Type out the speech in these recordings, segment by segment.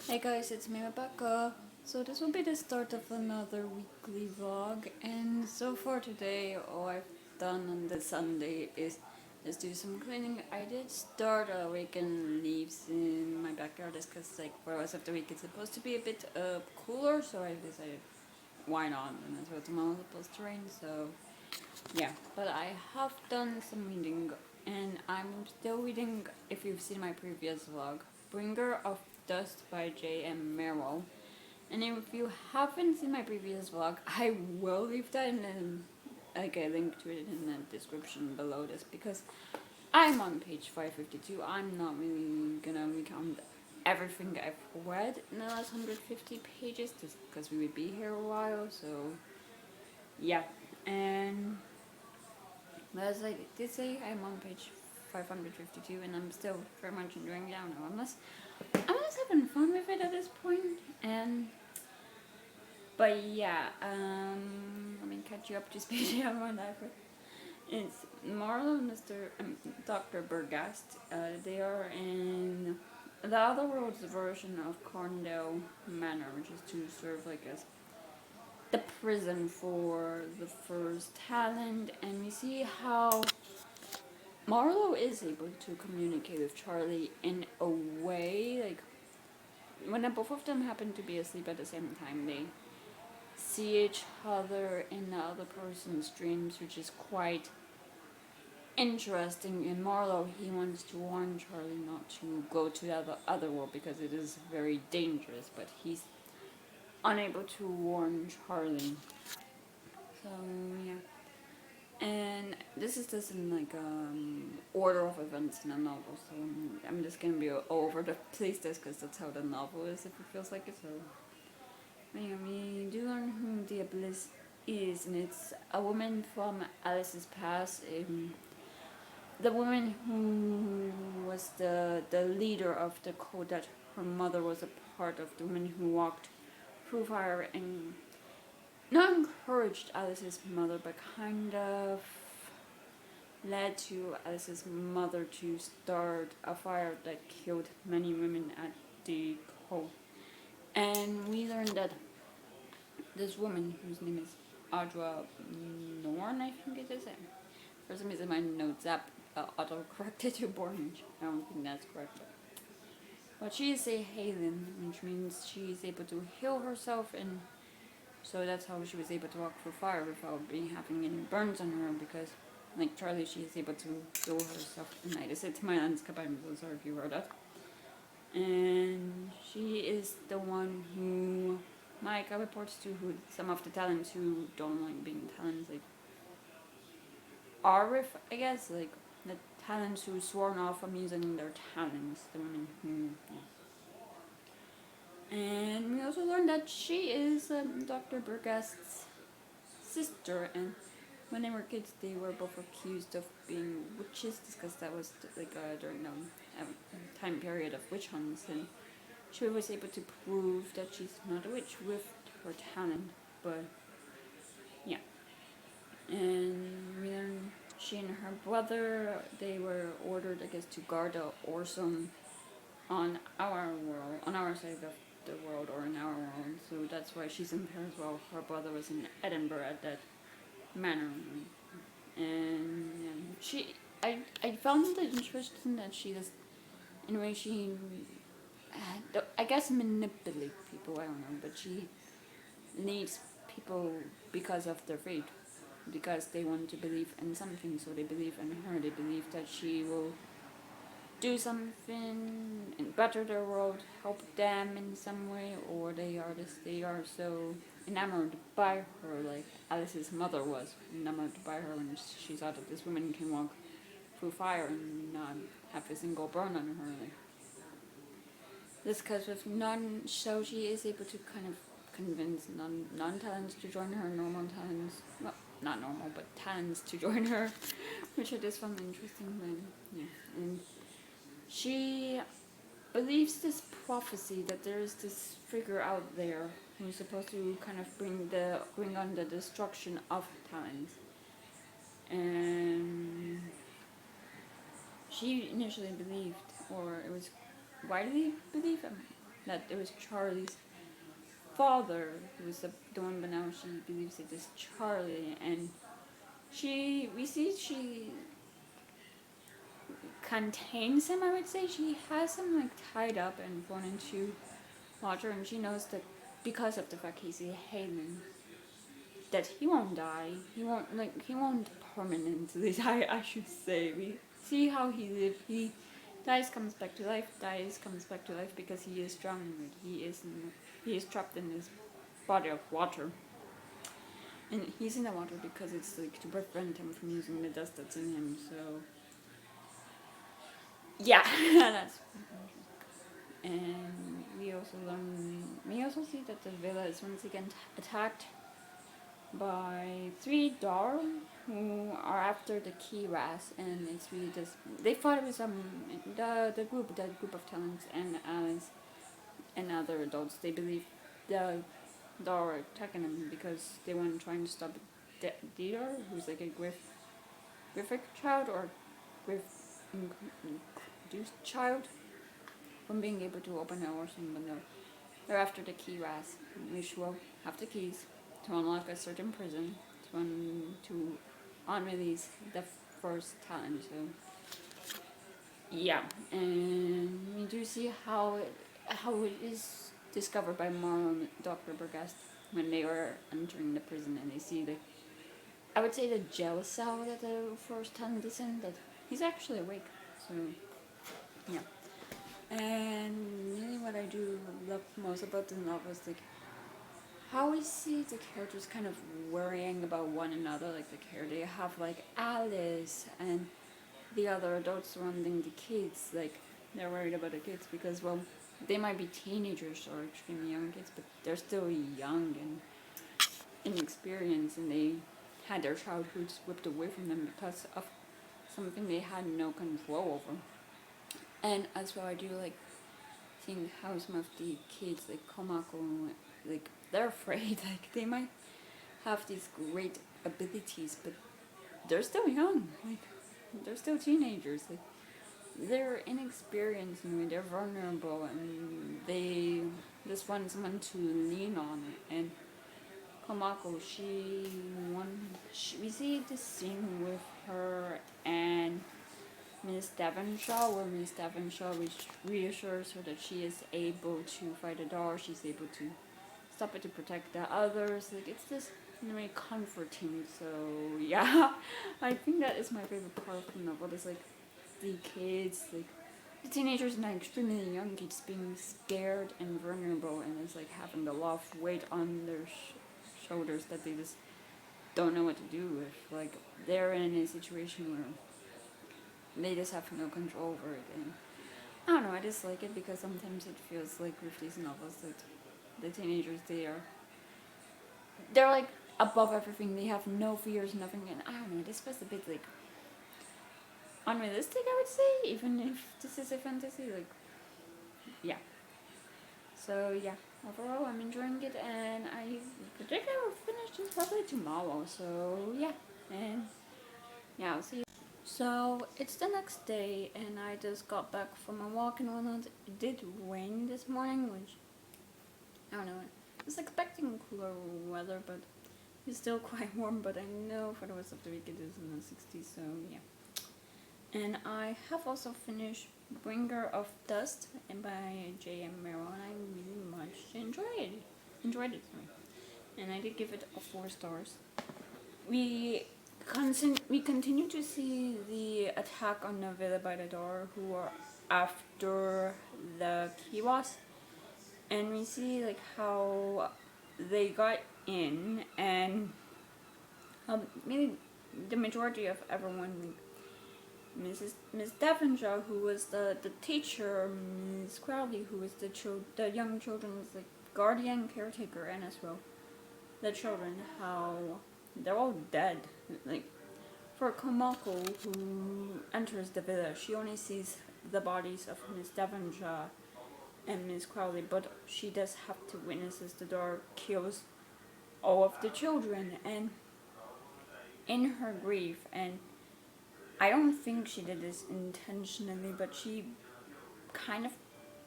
Hey guys, it's me Rebecca. So this will be the start of another weekly vlog, and so far today all I've done on this Sunday is just do some cleaning. I did start raking leaves in my backyard just because like for the rest of the week it's supposed to be a bit cooler, so I decided why not, and that's what tomorrow is supposed to rain, so yeah. But I have done some reading, and I'm still reading, if you've seen my previous vlog, Bringer of Dust by J.M. Merrill. And if you haven't seen my previous vlog, I will leave that in a link to it in the description below this, because I'm on page 552. I'm not really gonna recount everything I've read in the last 150 pages, just because we would be here a while, so yeah. And as I did say, I'm on page 552, and I'm still very much enjoying it. I don't know, I'm just having fun with it at this point. And but yeah, let me catch you up to speed on my life. It's Marlo and Dr. Bergast. They are in the other world's version of Corndale Manor, which is to serve like as the prison for the first talent, and we see how Marlo is able to communicate with Charlie in a way, like when both of them happen to be asleep at the same time, they see each other in the other person's dreams, which is quite interesting. In Marlo, he wants to warn Charlie not to go to the other world because it is very dangerous, but he's unable to warn Charlie. So yeah. And this is just in like order of events in a novel, so I'm just gonna be all over the place just because that's how the novel is, if it feels like it. So anyway, we do learn who the Bliss is, and it's a woman from Alice's past. The woman who was the leader of the code that her mother was a part of, the woman who walked through fire and not encouraged Alice's mother, but kind of led to Alice's mother to start a fire that killed many women at the cove. And we learned that this woman, whose name is Audra Norn, I think it is. For some reason, my notes app auto-corrected to Bornage. I don't think that's correct. But she is a Halen, which means she is able to heal herself, and so that's how she was able to walk through fire without having any burns on her, because like Charlie, she is able to heal herself. And I just said to my landscape, I'm so sorry if you heard that. And she is the one who Micah reports to, who some of the talents who don't like being talents, like Arif, I guess, like the talents who sworn off from using their talents, the women who, yeah. And we also learned that she is Dr. Burgast's sister, and when they were kids, they were both accused of being witches, because that was like during the time period of witch hunts, and she was able to prove that she's not a witch with her talent. But yeah, and then she and her brother, they were ordered, I guess, to guard the Orson on our world, on our side of the world, or in our world. So that's why she's in Paris while her brother was in Edinburgh at that manor. And I found it interesting that she just, in a way, she, I guess, manipulate people. I don't know, but she leads people because of their faith, because they want to believe in something, so they believe in her. They believe that she will do something and better their world, help them in some way, or they are so enamored by her, like Alice's mother was enamored by her when she saw that this woman can walk through fire and not have a single burn on her. Like, this because with none, so she is able to kind of convince non-talents to join her, normal talents, well, not normal, but talents to join her, which I just found interesting. Then yeah, and she believes this prophecy that there is this figure out there who's supposed to kind of bring on the destruction of talents. And she initially believed, or it was widely believed, that it was Charlie's father who was the one, but now she believes it is Charlie, and we see she contains him, I would say. She has him like tied up and thrown into water, and she knows that because of the fact he's a Halen, that he won't die. He won't permanently die, I should say. We see how he lived. He dies, comes back to life, dies, comes back to life because he is drowning. He is trapped in this body of water. And he's in the water because it's like to prevent him from using the dust that's in him, so yeah, that's. And we also see that the villa is once again attacked by 3 Dar who are after the key ras, and it's really just they fought with the group of talents and Alice and other adults. They believe the Dar are attacking them because they want to try and stop Didar, who's like a Griffic child or Griff induced child, from being able to open it or something. But no, they're after the key ras, which will have the keys to unlock a certain prison to unrelease the first talent. So yeah, and we do see how it is discovered by Marl and Dr. Bergast when they are entering the prison, and they see I would say the jail cell that the first talent is in, that he's actually awake. So yeah. And really what I do love most about the novel is like how we see the characters kind of worrying about one another, like the care they have, like Alice and the other adults surrounding the kids, like they're worried about the kids because, well, they might be teenagers or extremely young kids, but they're still young and inexperienced, and they had their childhoods whipped away from them because of something they had no control over. And as well, I do like seeing how some of the kids, like Komako, like they're afraid, like they might have these great abilities, but they're still young, like they're still teenagers, like they're inexperienced and they're vulnerable, and they just want someone to lean on. And Komako, we see this scene with her and Miss Devonshaw, where Miss Devonshaw reassures her that she is able to fight a door, she's able to stop it to protect the others. Like, it's just really comforting. So yeah, I think that is my favorite part of the novel. It's like the kids, like the teenagers and like extremely young kids being scared and vulnerable, and it's like having the lot of weight on their shoulders that they just don't know what to do with. Like, they're in a situation where they just have no control over it, and I don't know, I just like it because sometimes it feels like with these novels that the teenagers, they're like above everything, they have no fears, nothing, and I don't know, this was a bit like unrealistic, I would say, even if this is a fantasy, like, yeah. So yeah, overall I'm enjoying it, and I predict I will finish this probably tomorrow, so yeah, and yeah, I'll see you. So it's the next day, and I just got back from a walk and whatnot. It did rain this morning, which I don't know. I was expecting cooler weather, but it's still quite warm. But I know for the rest of the week it is in the 60s, so yeah. And I have also finished Bringer of Dust by J.M. Merrill, and I really much enjoyed it. Sorry. And I did give it 4 stars. We continue to see the attack on the villa by the door, who are after the Kiwas, and we see like how they got in, and maybe the majority of everyone, Miss Devonshaw, who was the teacher, Miss Crowley, who was the young children's like guardian caretaker, and as well the children, how they're all dead. Like, for Komako, who enters the villa, she only sees the bodies of Miss Devonshaw and Miss Crowley, but she does have to witness as the door kills all of the children. And in her grief, and I don't think she did this intentionally, but she kind of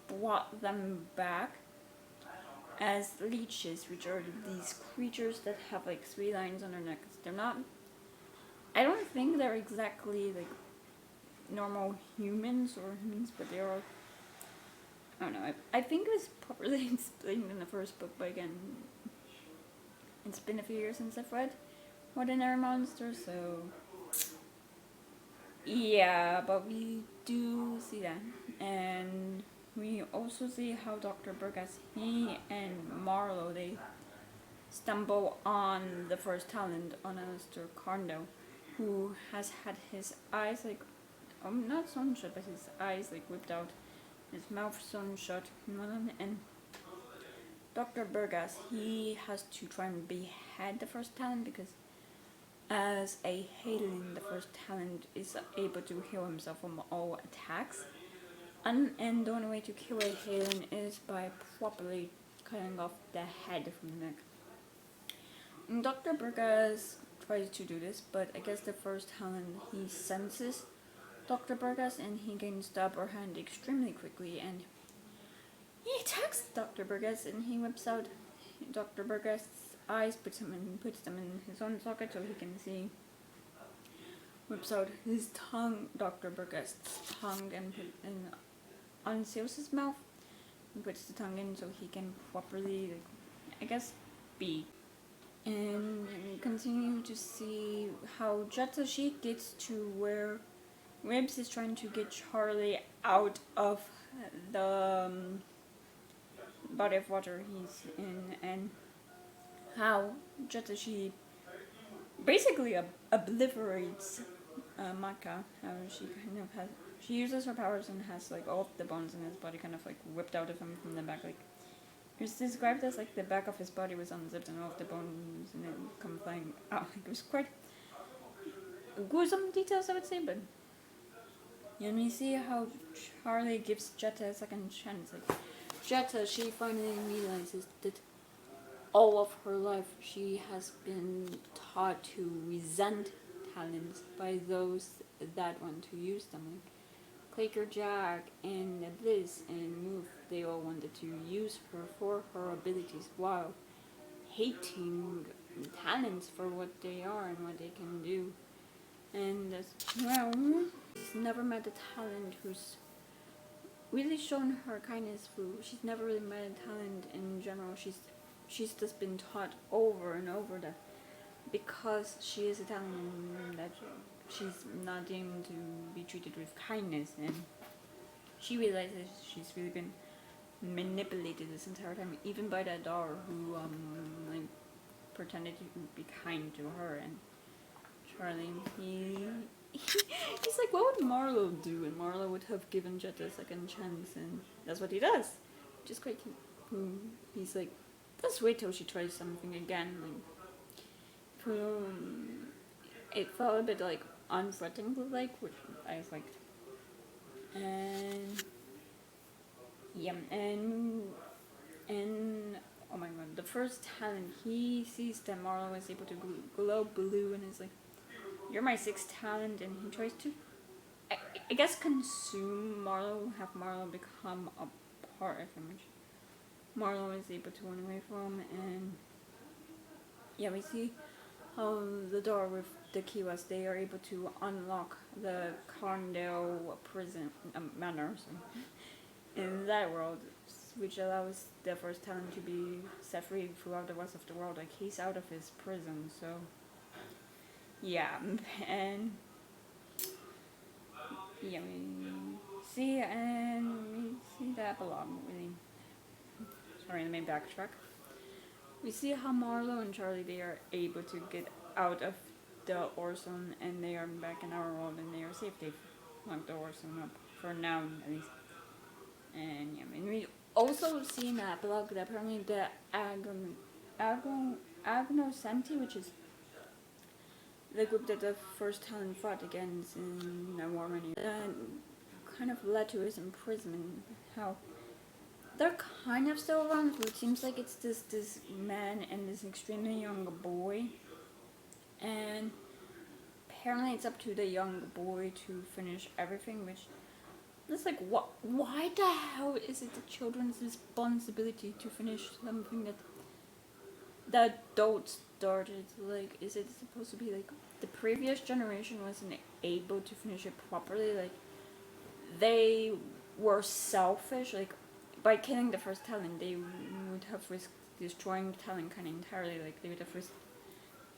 brought them back as leeches, which are these creatures that have like 3 lines on their necks. They're not. I don't think they're exactly like normal humans, but they are. I don't know. I think it was properly explained in the first book, but again, it's been a few years since I've read Ordinary Monsters, so yeah, but we do see that. And we also see how Dr. Burgess, he and Marlowe, they stumble on the first talent, on Mr. Carndo, who has had his eyes like, not sewn shut, but his eyes like whipped out, his mouth sewn shut, and Dr. Burgess, he has to try and behead the first talent because as a Halen, the first talent is able to heal himself from all attacks. And the only way to kill a Halen is by properly cutting off the head from the neck. And Dr. Burgess tries to do this, but I guess the first talent, he senses Dr. Burgess and he gains the upper hand extremely quickly, and he attacks Dr. Burgess and he whips out Dr. Burgess' eyes, puts them in his own socket so he can see. Whips out his tongue, Dr. Burgess' tongue, and unseals his mouth and puts the tongue in so he can properly, I guess, speak. And we continue to see how Jetta, she gets to where Ribs is trying to get Charlie out of the body of water he's in, and how Jetta, she basically obliterates Maka, how she kind of has, she uses her powers and has like all of the bones in his body kind of like whipped out of him from the back. Like, it was described as like the back of his body was unzipped and all of the bones and it come flying out. Like, it was quite gruesome details, I would say, but yeah, and we see how Charlie gives Jetta a second chance. Like, Jetta, she finally realizes that all of her life she has been taught to resent talents by those that want to use them. Like Quaker Jack and Bliss and Move, they all wanted to use her for her abilities while hating talents for what they are and what they can do. And well, she's never met a talent who's really shown her kindness through. She's never really met a talent in general. She's just been taught over and over that because she is a talent that she's not deemed to be treated with kindness, and she realizes she's really been manipulated this entire time, even by that daughter who like pretended to be kind to her. And Charlie, he's like, what would Marlowe do? And Marlowe would have given Jetta a second chance, and that's what he does, which is quite cute. He's like, let's wait till she tries something again. Like, it felt a bit like unthreatening, like, which I liked. And yeah, and oh my god, the first talent, he sees that Marlowe is able to glow blue and is like, you're my 6th talent, and he tries to, I guess, consume Marlowe, have Marlowe become a part of him, which Marlowe is able to run away from. And yeah, we see how the door with the key was, they are able to unlock the Carndale prison manor in that world, which allows the first talent to be set free throughout the rest of the world. Like, he's out of his prison, so yeah. And yeah, we see the epilogue, really. Sorry, let me backtrack. We see how Marlowe and Charlie, they are able to get out of the Orson, and they are back in our world, and they are safe. They've locked the Orson up, for now at least. And yeah, and we also see in the epilogue that apparently the Agnosenti, which is the group that the first talent fought against in the war many, kind of led to his imprisonment. How they're kind of still around, but it seems like it's this man and this extremely young boy. And apparently it's up to the young boy to finish everything, which it's like, what? Why the hell is it the children's responsibility to finish something that the adults started? Like, is it supposed to be like the previous generation wasn't able to finish it properly? Like, they were selfish. Like, by killing the first talent, they would have risked destroying the talent kind of entirely. Like, they would have risked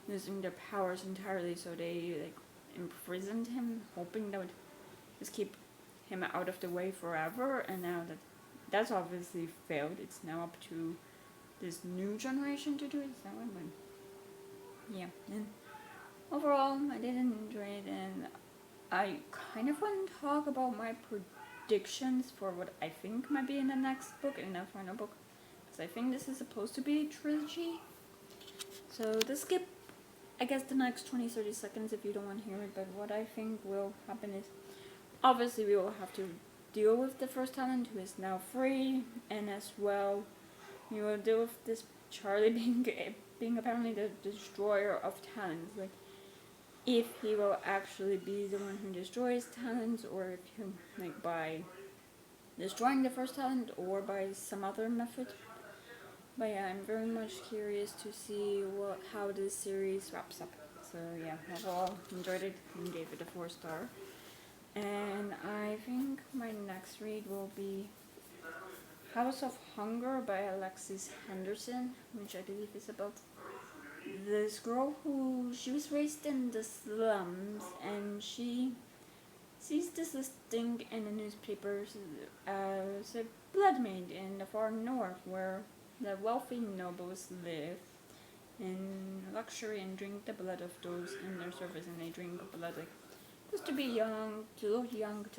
losing their powers entirely. So they like imprisoned him, hoping that would just keep him out of the way forever. And now that's obviously failed, it's now up to this new generation to do it. Is that one? But yeah, and overall, I did enjoy it, and I kind of want to talk about my predictions for what I think might be in the next book, in the final book, because I think this is supposed to be a trilogy. So just skip, I guess, the next 20-30 seconds if you don't want to hear it. But what I think will happen is, obviously we will have to deal with the first talent, who is now free, and as well we will deal with this Charlie being apparently the destroyer of talents. Like, if he will actually be the one who destroys talents, or if he, like, by destroying the first talent, or by some other method. But yeah, I'm very much curious to see how this series wraps up. So yeah, overall enjoyed it and gave it a 4-star. And I think my next read will be House of Hunger by Alexis Henderson, which I believe is about this girl she was raised in the slums, and she sees this listing in the newspapers as a blood maid in the far north, where the wealthy nobles live in luxury and drink the blood of those in their service, and they drink blood like just to be young, to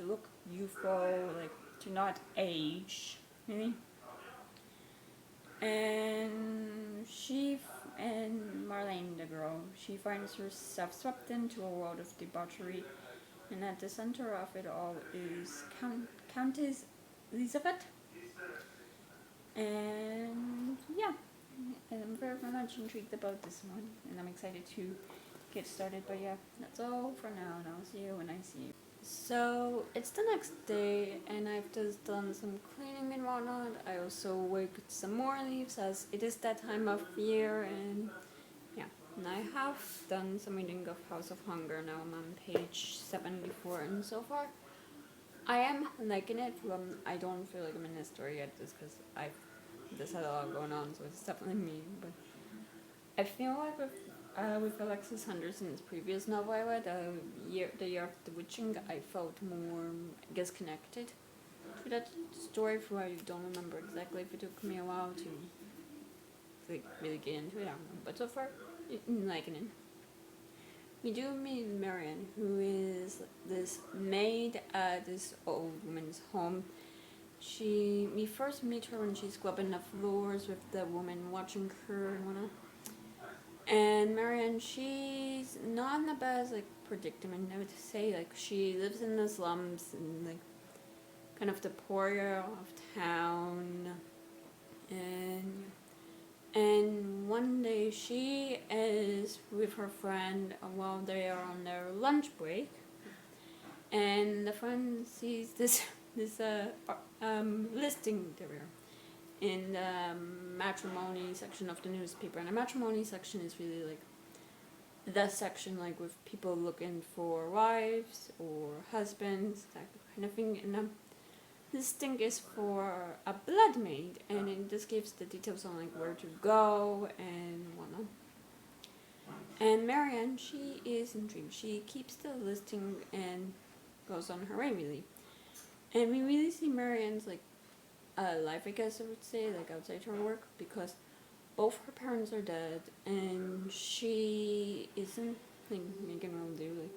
look youthful, like to not age, really. And and Marlene, the girl, she finds herself swept into a world of debauchery, and at the center of it all is Countess Elizabeth. And yeah, and I'm very much intrigued about this one, and I'm excited to get started. But yeah, that's all for now, and I'll see you when I see you. So it's the next day, and I've just done some cleaning and whatnot. I also waked some more leaves, as it is that time of year. And yeah, and I have done some reading of House of Hunger. Now I'm on page 74, and so far I am liking it. I don't feel like I'm in the story yet, just because I've just had a lot going on, so it's definitely me. But I feel like with Alexis Henderson's previous novel I read, The Year of the Witching, I felt more, I guess, connected to that story. For I don't remember exactly if it took me a while to like really get into it. I don't know, but so far, I'm liking it. We do meet Marianne, who is this maid at this old woman's home. We first meet her when she's scrubbing the floors with the woman watching her and whatnot. And Marianne, she's not in the best like predicament, I would say. Like, she lives in the slums and like kind of the poor area of town, and one day she is with her friend while they are on their lunch break, and the friend sees this listing there in the matrimony section of the newspaper. And the matrimony section is really like the section like with people looking for wives or husbands, that kind of thing. And this thing is for a blood maid, and it just gives the details on like where to go and whatnot. And Marianne, she is intrigued. She keeps the listing and goes on her way, really. And we really see Marianne's like life, I guess I would say, like outside her work, because both her parents are dead, and she isn't like making real do. Like,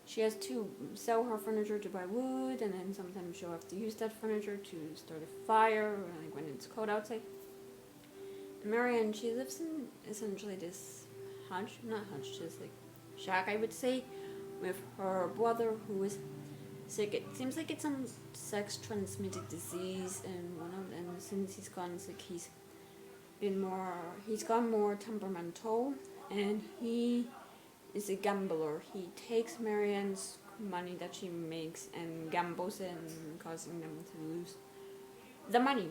she has to sell her furniture to buy wood, and then sometimes she'll have to use that furniture to start a fire, like when it's cold outside. And Marianne, she lives in essentially this just like shack, I would say, with her brother who is sick. It seems like it's some sex transmitted disease, and since he's gone sick, he's gone more temperamental, and he is a gambler. He takes Marianne's money that she makes and gambles and causing them to lose the money.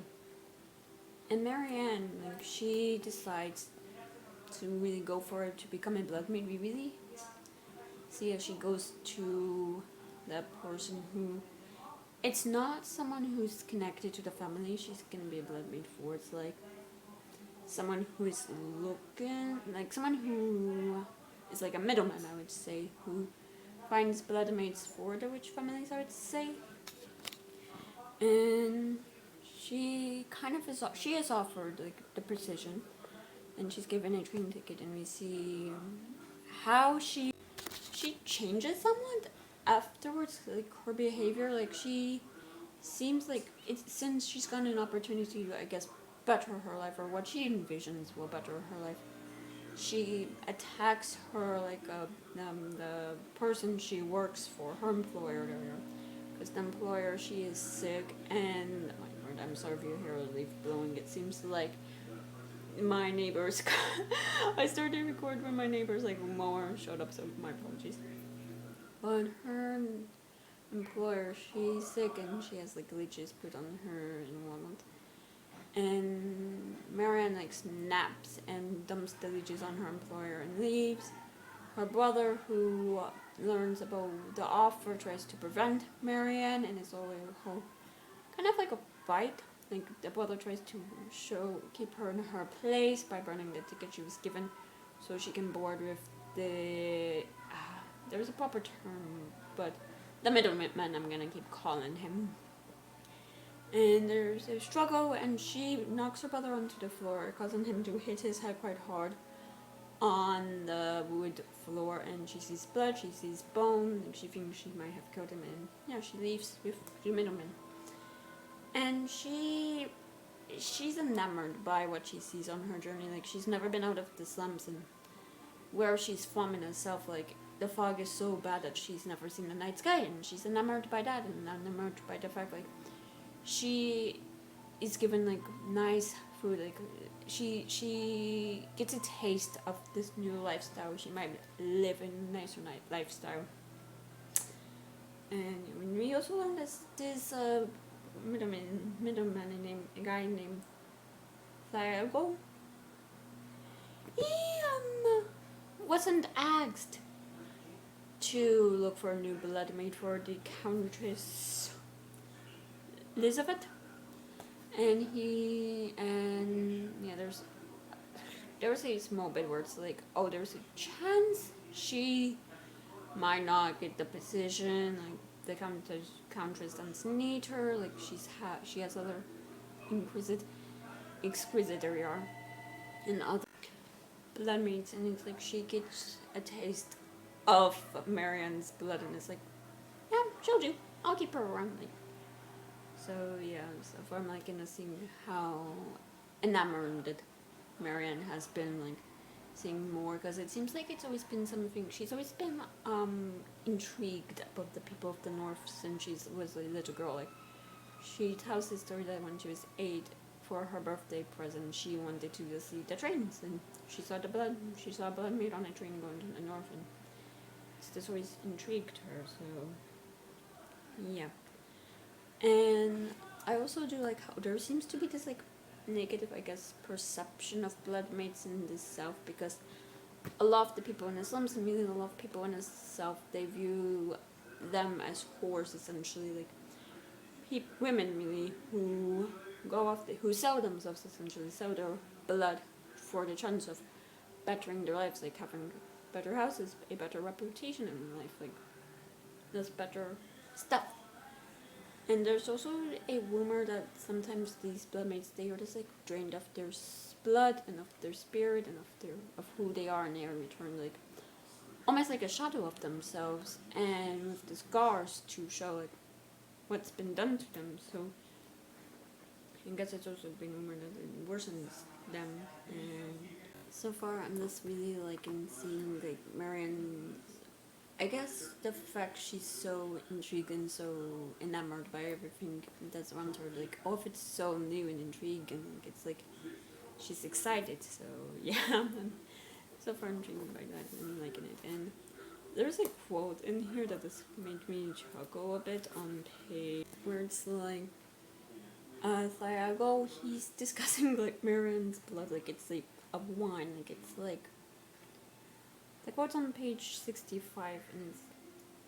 And Marianne, like, she decides to really go for it, to become a blood maid. We really see as she goes to that person who, it's not someone who's connected to the family she's gonna be a blood maid for. It's like someone who is looking, like someone who is like a middleman, I would say, who finds blood maids for the rich families, I would say. And she kind of is, she is offered like the position, and she's given a train ticket, and we see how she changes somewhat afterwards, like her behavior. Like she seems like it's, since she's gotten an opportunity to, I guess, better her life, or what she envisions will better her life, she attacks her, like the person she works for, her employer there, because the employer, she is sick, and oh my word, I'm sorry if you hear a leaf blowing. It seems like my neighbors I started recording when my neighbors like mower showed up, so my apologies. But her employer, she's sick and she has like leeches put on her and whatnot. And Marianne like snaps and dumps the leeches on her employer and leaves. Her brother, who learns about the offer, tries to prevent Marianne, and it's always a whole kind of like a fight. Like the brother tries to keep her in her place by burning the ticket she was given, so she can board with the there's a proper term, but the middleman, I'm gonna keep calling him. And there's a struggle, and she knocks her brother onto the floor, causing him to hit his head quite hard on the wood floor. And she sees blood, she sees bone, and she thinks she might have killed him. And yeah, she leaves with the middleman. And she's enamored by what she sees on her journey. Like, she's never been out of the slums, and where she's from in herself, like, the fog is so bad that she's never seen the night sky, and she's enamored by that, and enamored by the fact, like, she is given like nice food, like she gets a taste of this new lifestyle. She might live in a nicer lifestyle. And we also learned this middleman named a guy named Fulero. He wasn't asked to look for a new blood maid for the Countess Elizabeth, and there's a small bit where it's like, oh, there's a chance she might not get the position, like the Countess doesn't need her, like she has other exquisitory and other blood maids, and it's like she gets a taste of Marianne's blood, and it's like, yeah, she'll do, I'll keep her around. Like, so yeah, so I'm like gonna see how enamored Marianne has been, like seeing more, because it seems like it's always been something, she's always been intrigued about the people of the north since she was a little girl. Like, she tells the story that when she was 8, for her birthday present, she wanted to just see the trains, and she saw a blood maid on a train going to the north, and this always intrigued her. So yeah. And I also do like how there seems to be this like negative, I guess, perception of blood maids in the South, because a lot of the people in the slums, and really a lot of people in the South, they view them as whores, essentially, like women really who go off, who sell themselves, essentially sell their blood for the chance of bettering their lives, like having better houses, a better reputation in life, like this better stuff. And there's also a rumor that sometimes these blood maids, they are just like drained of their blood and of their spirit and of who they are, and they are returned like almost like a shadow of themselves, and with the scars to show like what's been done to them. So I guess it's also been rumored that it worsens them. And so far I'm just really liking seeing like Marianne, I guess the fact she's so intrigued and so enamored by everything that's around her, like all of it's so new and intriguing, it's like she's excited. So yeah, I'm so far intrigued by that and liking it. And there's a quote in here that has made me chuckle a bit on page where it's like Thiago, he's discussing like Marian's blood like it's like a wine, like it's like the quote's on page 65 and it's,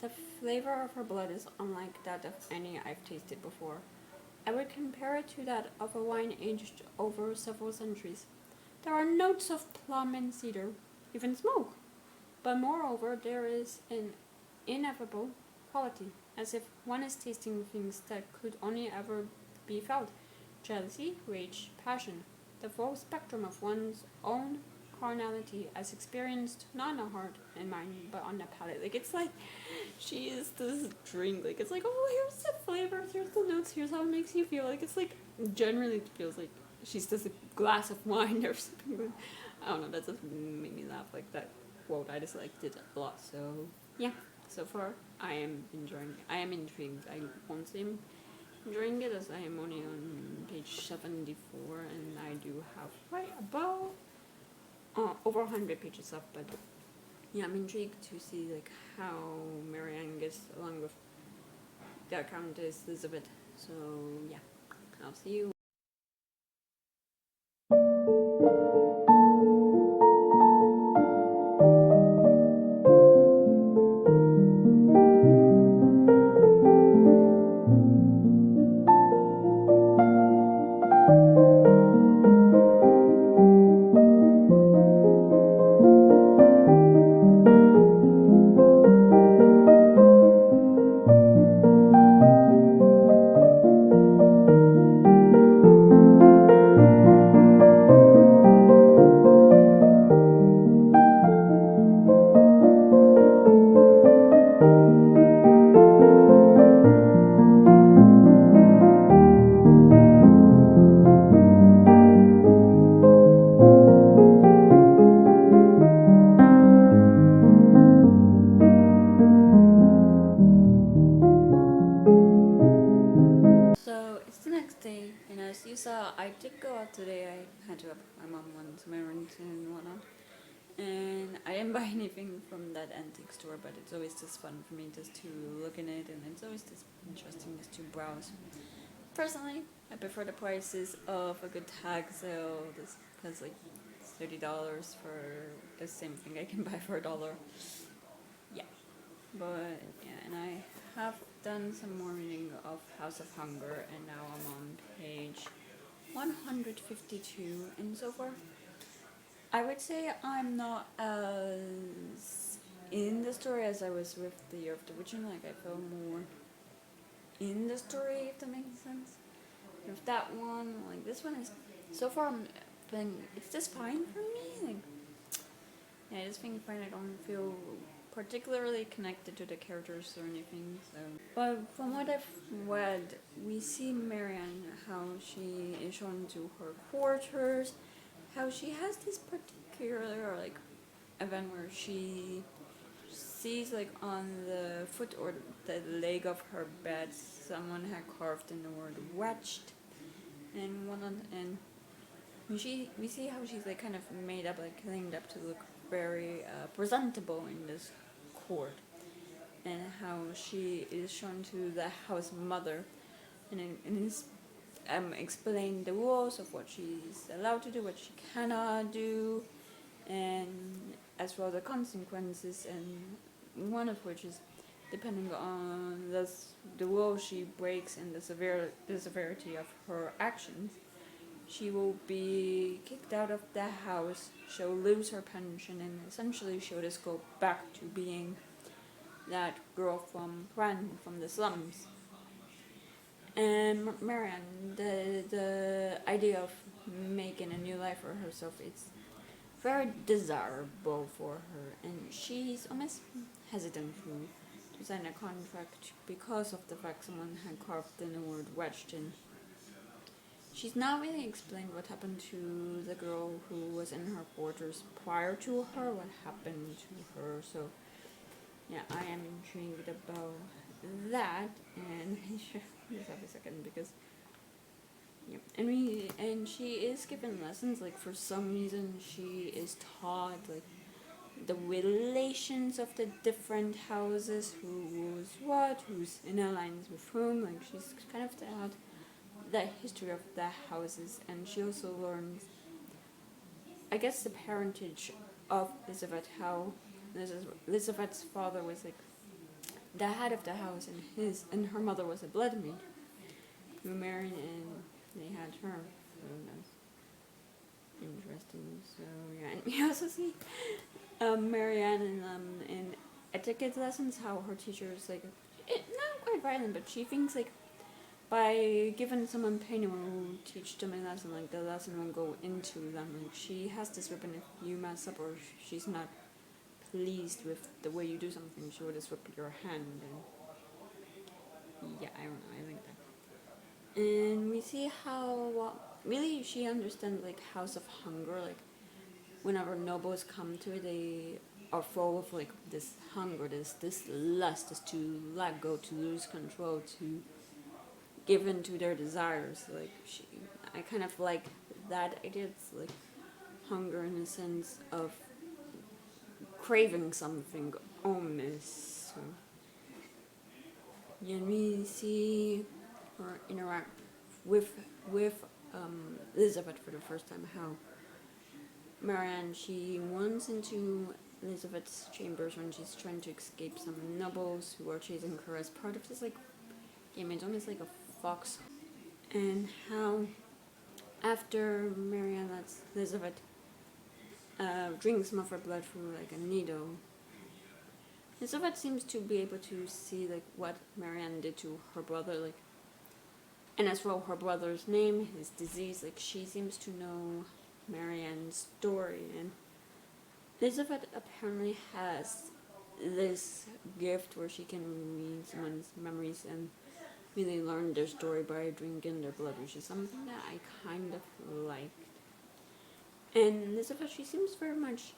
the flavor of her blood is unlike that of any I've tasted before. I would compare it to that of a wine aged over several centuries. There are notes of plum and cedar, even smoke, but moreover there is an ineffable quality, as if one is tasting things that could only ever be felt: jealousy, rage, passion, the full spectrum of one's own carnality as experienced not in the heart and mind but on the palate. Like it's like she is this drink, like it's like, oh, here's the flavors, here's the notes, here's how it makes you feel. Like it's like generally it feels like she's just a glass of wine or something. I don't know, that just made me laugh. Like that quote, I just liked it a lot. So yeah, so far I am intrigued. I won't say I'm enjoying it as I am only on page 74 and I do have quite about over 100 pages up, but yeah, I'm intrigued to see like how Marianne gets along with the Countess Elizabeth. So yeah, I'll see you. So it's the next day, and as you saw, I did go out today. I had to help my mom went some errands and whatnot. And I didn't buy anything from that antique store, but it's always just fun for me just to look in it, and it's always just interesting just to browse. Personally, I prefer the prices of a good tag sale, just because like $30 for the same thing I can buy for $1. Yeah, but yeah, and I have done some more reading of House of Hunger, and now I'm on page 152, and so far I would say I'm not as in the story as I was with the Year of the Witching. Like I feel more in the story, if that makes sense. With that one, like this one is so far I'm feeling it's just fine for me. Like yeah, I just think fine. I don't feel particularly connected to the characters or anything. So, but from what I've read, we see Marianne how she is shown to her quarters, how she has this particular like event where she sees like on the foot or the leg of her bed someone had carved in the word wedged and whatnot, and we see how she's like kind of made up, like cleaned up to look very presentable in this court, and how she is shown to the house mother, and it's explain the rules of what she's allowed to do, what she cannot do, and as well the consequences, and one of which is depending on the rule she breaks and the severity of her actions, she will be kicked out of the house, she'll lose her pension, and essentially she'll just go back to being that girl from from the slums. And Marianne, the idea of making a new life for herself, it's very desirable for her, and she's almost hesitant to sign a contract because of the fact someone had carved in the word wedged in. She's not really explained what happened to the girl who was in her quarters prior to her, what happened to her, so yeah, I am intrigued about that, and just have a second because yeah, and she is given lessons, like for some reason she is taught like the relations of the different houses, who's what, who's in alliance with whom. Like she's kind of taught the history of the houses, and she also learns, I guess, the parentage of Elizabeth, how Elizabeth's father was like the head of the house, and her mother was a blood maid who married, and they had her. So that's interesting. So yeah, and we also see Marianne in etiquette lessons, how her teacher is like not quite violent, but she thinks like by giving someone pain, it will teach them a lesson. Like the lesson will go into them. Like she has this weapon. If you mess up or she's not pleased with the way you do something, she will just whip your hand. And yeah, I don't know. I like that. And we see how really she understands like House of Hunger. Like whenever nobles come to it, they are full of like this hunger, this lust, this to let go, to lose control, to give in to their desires. Like I kind of like that idea. It's like hunger in the sense of craving something almost. So, yeah, we see her interact with Elizabeth for the first time. How Marianne, she wants into Elizabeth's chambers when she's trying to escape some nobles who are chasing her as part of this like game. It's almost like a fox. And how after Marianne lets Elizabeth drink some of her blood through like a needle, Elizabeth seems to be able to see like what Marianne did to her brother, like, and as well her brother's name, his disease. Like she seems to know Marianne's story, and Elizabeth apparently has this gift where she can read someone's memories and really learn their story by drinking their blood, which is something that I kind of like. And Elizabeth, she seems very much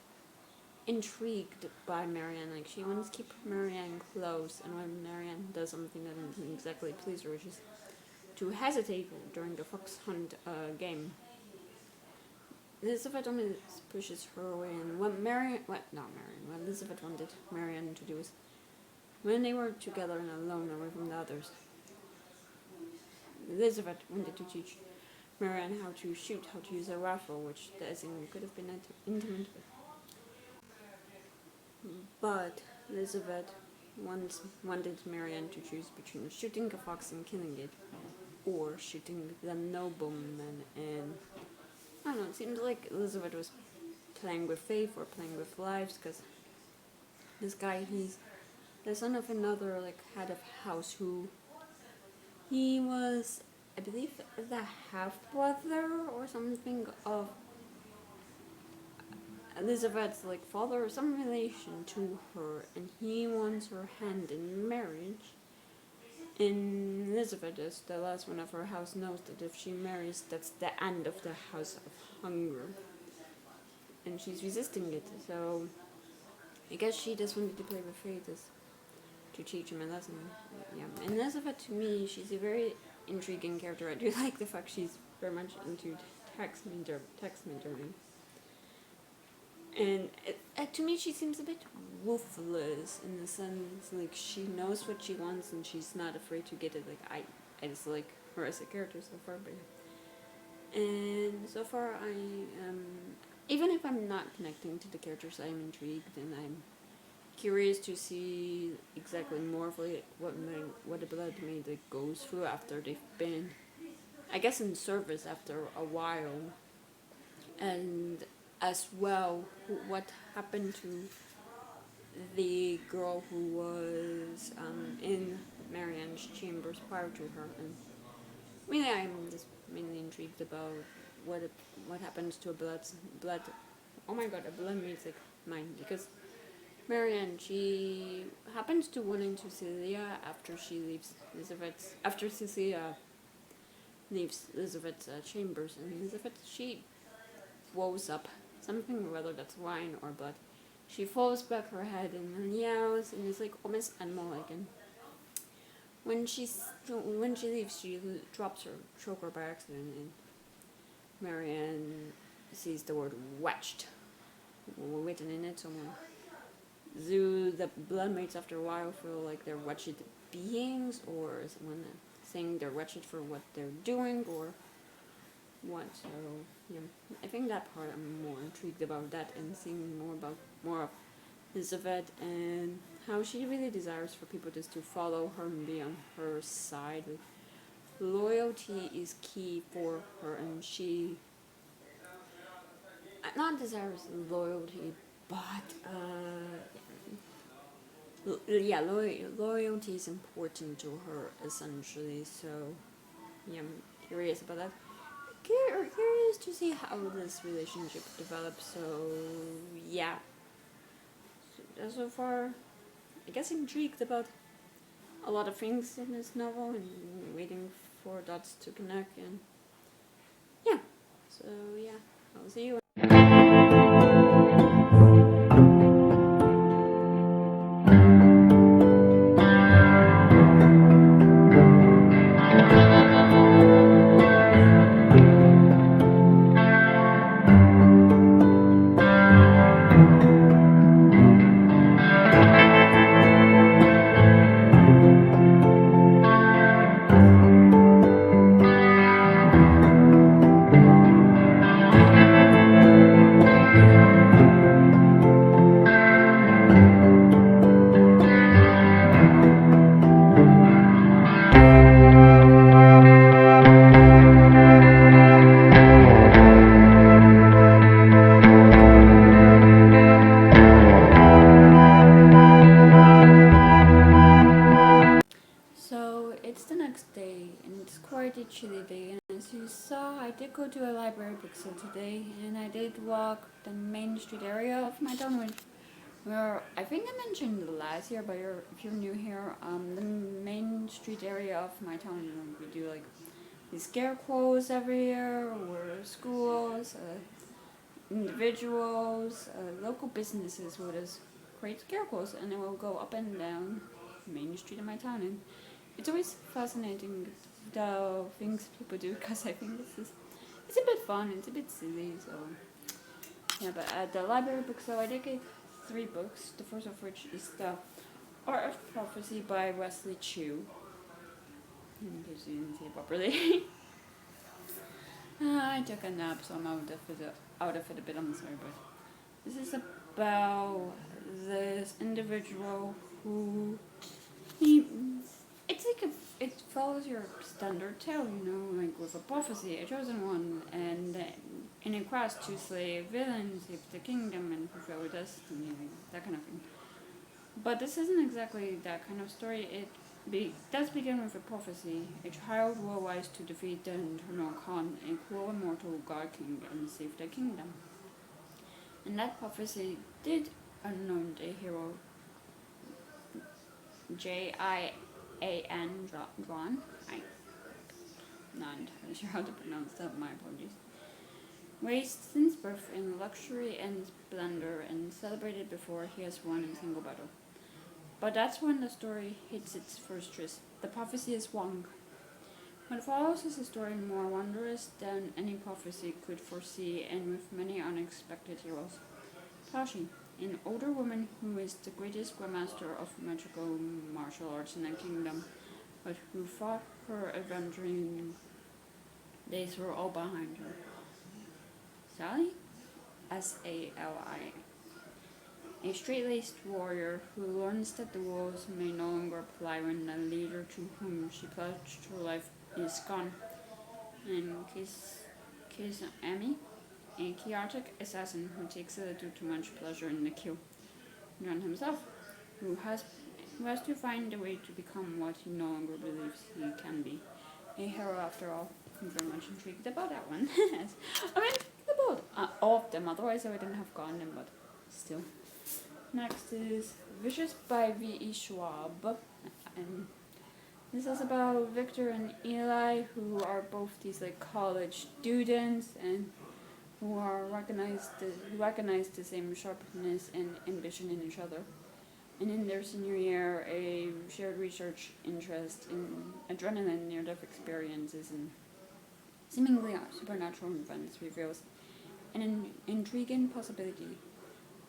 intrigued by Marianne. Like she wants to keep Marianne close, and when Marianne does something that doesn't exactly please her, which is to hesitate during the fox hunt game, Elizabeth almost pushes her away. And what Elizabeth wanted Marianne to do is, when they were together and alone away from the others, Elizabeth wanted to teach Marianne how to shoot, how to use a rifle, which the Essing could have been intimate with. But Elizabeth wanted Marianne to choose between shooting a fox and killing it, or shooting the nobleman. And I don't know, it seems like Elizabeth was playing with fate or playing with lives, because this guy, he's the son of another like head of house who he was, I believe, the half-brother or something of Elizabeth's like father or some relation to her, and he wants her hand in marriage. And Elizabeth, as the last one of her house, knows that if she marries, that's the end of the House of Hunger, and she's resisting it. So I guess she just wanted to play with fate to teach him a lesson. Yeah, and Elizabeth, to me, she's a very intriguing character. I do like the fact she's very much into text mentoring. And to me, she seems a bit ruthless in the sense, like, she knows what she wants and she's not afraid to get it. Like, I just like her as a character so far. And so far, even if I'm not connecting to the characters, I'm intrigued and I'm curious to see exactly more of like what the blood maid like goes through after they've been, I guess, in service after a while, and as well what happened to the girl who was in Marianne's chambers prior to her. And really, I'm just mainly intrigued about what happens to a blood. Oh my god, a blood maid's like mine, because Marianne, she happens to run into Celia after she leaves after Cecilia leaves Elizabeth's chambers, and Elizabeth, she throws up something, whether that's wine or blood. She throws back her head and yells, and it's like almost animal-like. And when she leaves, she drops her choker by accident, and Marianne sees the word "wetched" written in it somewhere. do the bloodmates after a while feel like they're wretched beings, or is someone saying they're wretched for what they're doing, or what? So yeah, I think that part I'm more intrigued about that, and seeing more of Elizabeth and how she really desires for people just to follow her and be on her side. Like, loyalty is key for her, and she not desires loyalty, but loyalty is important to her essentially. So yeah, I'm curious about that. Curious to see how this relationship develops. So yeah, so far I guess intrigued about a lot of things in this novel and waiting for dots to connect, and yeah, so yeah, I'll see you. It's the next day, and it's quite a chilly day, and as you saw, I did go to a library bookstore today, and I did walk the main street area of my town, where I think I mentioned last year, but if you're new here, the main street area of my town, we do like these scarecrows every year, where schools, individuals, local businesses will just create scarecrows, and it will go up and down main street of my town, and it's always fascinating the things people do, because I think it's a bit fun, it's a bit silly, so yeah. But at the library bookstore I did get 3 books, the first of which is The Art of Prophecy by Wesley Chu, in case you didn't see it properly. I took a nap, so I'm out of it a bit, I'm sorry, but this is about this individual who it follows your standard tale, like with a prophecy, a chosen one, and in a quest to slay villains, save the kingdom, and fulfill destiny, like that kind of thing. But this isn't exactly that kind of story. It does begin with a prophecy. A child will rise to defeat the internal Khan, a cruel immortal god king, and save the kingdom. And that prophecy did anoint a hero, J-I-A-N, John. I'm not entirely sure how to pronounce that, my apologies. Raised since birth in luxury and splendor, and celebrated before he has won a single battle. But that's when the story hits its first twist. The prophecy is wrong. What follows is a story more wondrous than any prophecy could foresee, and with many unexpected heroes. Tashi, an older woman who is the greatest grandmaster of magical martial arts in the kingdom, but who thought her adventuring days were all behind her. Sally? S-A-L-I. A straight-laced warrior who learns that the rules may no longer apply when the leader to whom she pledged her life is gone. And Amy, a chaotic assassin who takes a little too much pleasure in the kill. John himself, who has to find a way to become what he no longer believes he can be. A hero after all. I'm very much intrigued about that one. I mean, about all of them, otherwise I wouldn't have gotten them, but still. Next is Vicious by V.E. Schwab. And this is about Victor and Eli, who are both these like college students and who recognize the same sharpness and ambition in each other. And in their senior year, a shared research interest in adrenaline near-death experiences and seemingly supernatural events reveals an intriguing possibility.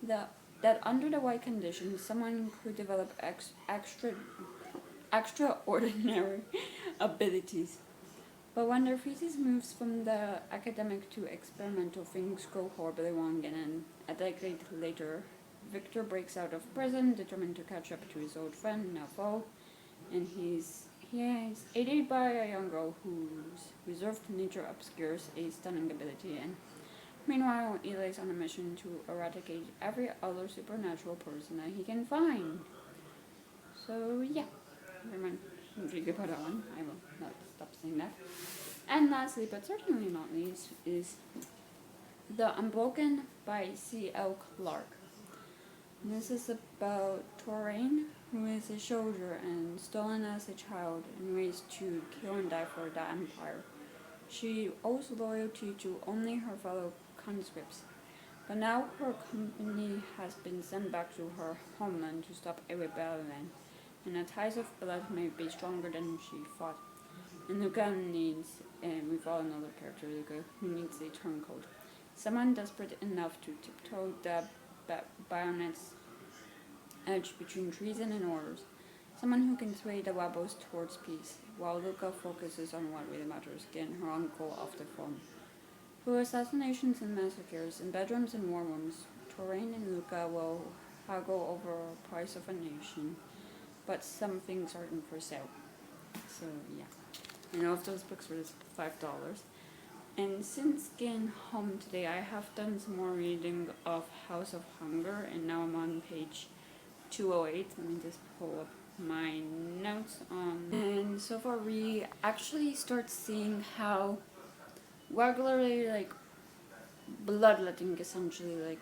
The that under the right conditions, someone could develop extraordinary abilities. But when their thesis moves from the academic to experimental, things go horribly wrong, and a decade later, Victor breaks out of prison, determined to catch up to his old friend, now foe, and he is aided by a young girl whose reserved nature obscures a stunning ability, and meanwhile, Eli is on a mission to eradicate every other supernatural person that he can find. So, yeah, I'm intrigued about that one. I will not stop saying that. And lastly, but certainly not least, is The Unbroken by C.L. Clarke. This is about Toraine, who is a soldier and stolen as a child and raised to kill and die for the Empire. She owes loyalty to only her fellow conscripts, but now her company has been sent back to her homeland to stop a rebellion, and the ties of blood may be stronger than she thought. And Luca needs, and we follow another character, Luca, who needs a turncoat. Someone desperate enough to tiptoe the bayonet's edge between treason and orders. Someone who can sway the rebels towards peace, while Luca focuses on what really matters, getting her uncle off the throne. Through assassinations and massacres, in bedrooms and war rooms, Toraine and Luca will haggle over the price of a nation, but some things aren't for sale. So, yeah. I know if those books were $5. And since getting home today, I have done some more reading of House of Hunger, and now I'm on page 208. Let me just pull up my notes on. And so far, we actually start seeing how regularly, like, bloodletting, essentially, like,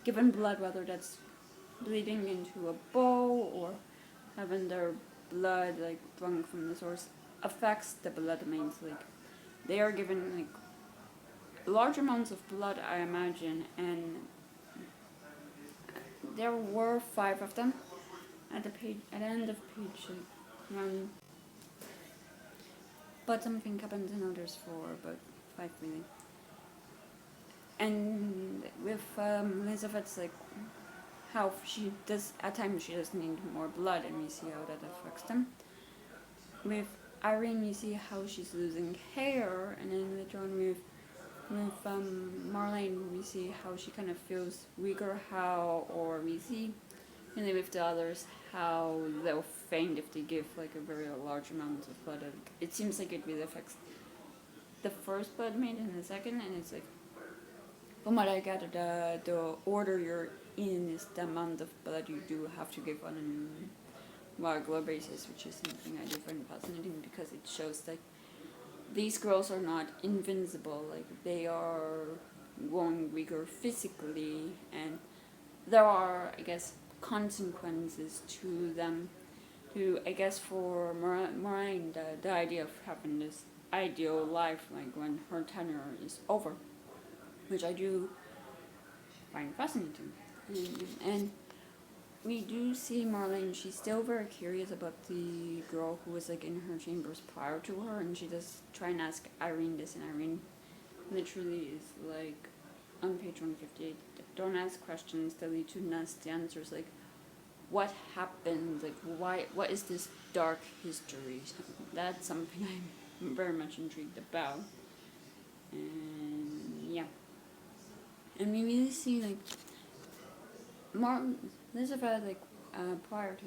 given blood, whether that's bleeding into a bowl or having their blood, like, drunk from the source, affects the blood mains. Like, they are given, like, large amounts of blood, I imagine, and there were 5 of them at the end of page 1. But something happens in others 4, but 5 really. And with Elizabeth's, like, how she does, at times she does need more blood, and we see how that affects them. With Irene, you see how she's losing hair, and then later on with Marlene, we see how she kind of feels weaker, or we see, really with the others, how they'll faint if they give, like, a very large amount of blood. It seems like it really affects the first blood maid and the second, and it's like, from what I gather, the order you're in is the amount of blood you do have to give on a regular basis, which is something I do find fascinating, because it shows that these girls are not invincible. Like, they are growing weaker physically, and there are, I guess, consequences to them. I guess for Moraine, the idea of having this ideal life, like when her tenure is over, which I do find fascinating. And we do see Marlene, she's still very curious about the girl who was, like, in her chambers prior to her, and she does try and ask Irene this, and Irene literally is like, on page 158, don't ask questions that lead to nasty answers, like, what happened, like, what is this dark history? That's something I'm very much intrigued about. And yeah. And we really see, like, Elizabeth, like, prior to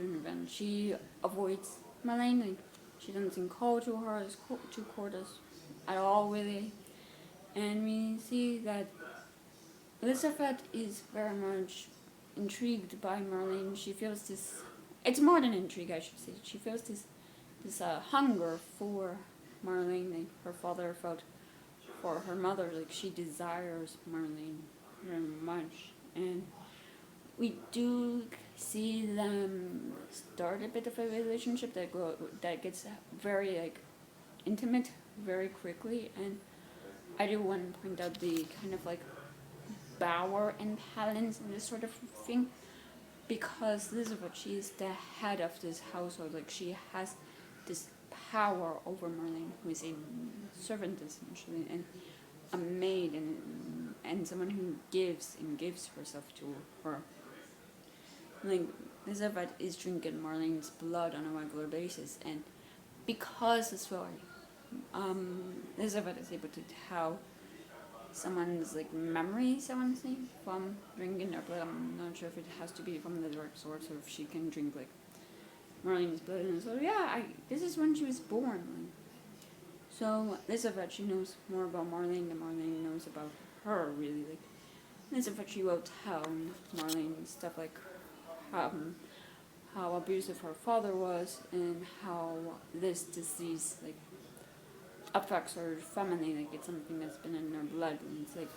an event, she avoids Marlene. Like, she doesn't call to her to court us at all, really. And we see that Elizabeth is very much intrigued by Marlene. She feels this, it's more than intrigue, I should say. She feels this hunger for Marlene, like her father felt for her mother. Like, she desires Marlene very much. And we do see them start a bit of a relationship that gets very, like, intimate very quickly. And I do want to point out the kind of, like, power and balance and this sort of thing, because Elizabeth, she's the head of this household. Like, she has this power over Marlene, who is a servant essentially, and a maid, and someone who gives and gives herself to her. Like, Elizabeth is drinking Marlene's blood on a regular basis, and because as well, Elizabeth is able to tell someone's like memories, I want to say, from drinking their blood. I'm not sure if it has to be from the direct source or if she can drink like Marlene's blood. And so this is when she was born. Like, so Elizabeth, she knows more about Marlene than Marlene knows about her, really. Like, Elizabeth, she will tell Marlene stuff like how abusive her father was and how this disease like affects her family. Like, it's something that's been in her blood, and it's like